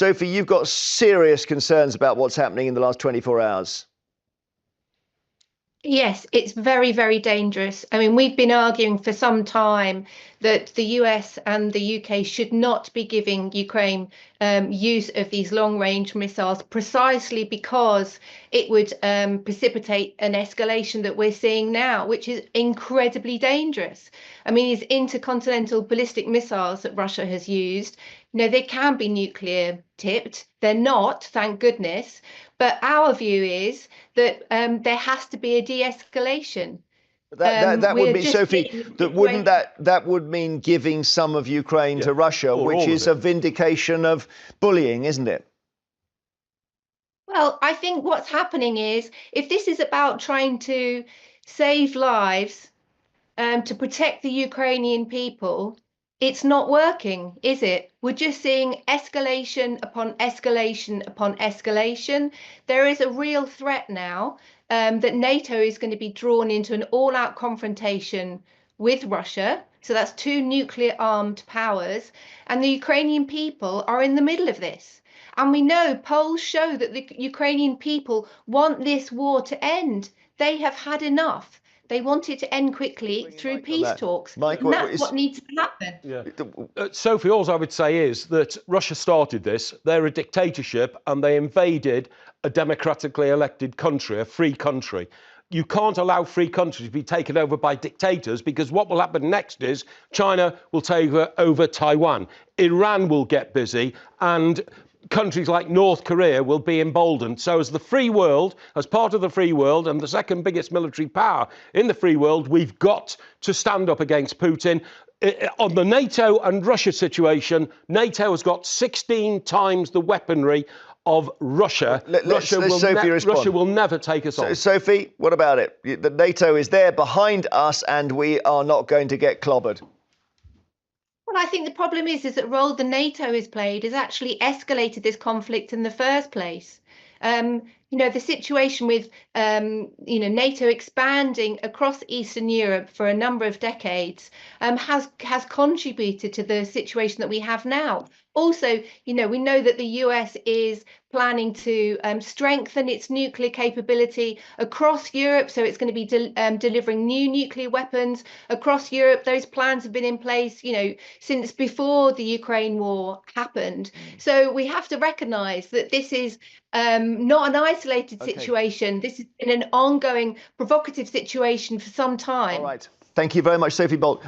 Sophie, you've got serious concerns about what's happening in the last 24 hours. Yes, it's very, very dangerous. I mean, we've been arguing for some time that the US and the UK should not be giving Ukraine use of these long-range missiles precisely because it would precipitate an escalation that we're seeing now, which is incredibly dangerous. I mean, these intercontinental ballistic missiles that Russia has used, they can be nuclear tipped. They're not, thank goodness. But our view is that there has to be a de-escalation. That would be, Sophie, that would mean giving some of Ukraine to Russia, which is a vindication of bullying, isn't it? Well, I think what's happening is if this is about trying to save lives, to protect the Ukrainian people, it's not working, is it? We're just seeing escalation upon escalation upon escalation. There is a real threat now that NATO is going to be drawn into an all-out confrontation with Russia. So that's two nuclear armed powers. And the Ukrainian people are in the middle of this. And we know polls show that the Ukrainian people want this war to end. They have had enough. They want it to end quickly through peace talks. Mike, and that's what needs to happen. Yeah. Sophie, all I would say is that Russia started this. They're a dictatorship and they invaded a democratically elected country, a free country. You can't allow free countries to be taken over by dictators, because what will happen next is China will take over Taiwan. Iran will get busy, and countries like North Korea will be emboldened. So as the free world, as part of the free world and the second biggest military power in the free world, we've got to stand up against Putin. On the NATO and Russia situation, NATO has got 16 times the weaponry of Russia. Russia will never take us on. Sophie, what about it? The NATO is there behind us and we are not going to get clobbered. Well, I think the problem is that the role the NATO has played has actually escalated this conflict in the first place. The situation with, NATO expanding across Eastern Europe for a number of decades has contributed to the situation that we have now. Also, we know that the US is planning to strengthen its nuclear capability across Europe. So it's going to be delivering new nuclear weapons across Europe. Those plans have been in place, since before the Ukraine war happened. So we have to recognize that this is not an isolated situation. This has been an ongoing provocative situation for some time. All right. Thank you very much, Sophie Bolt.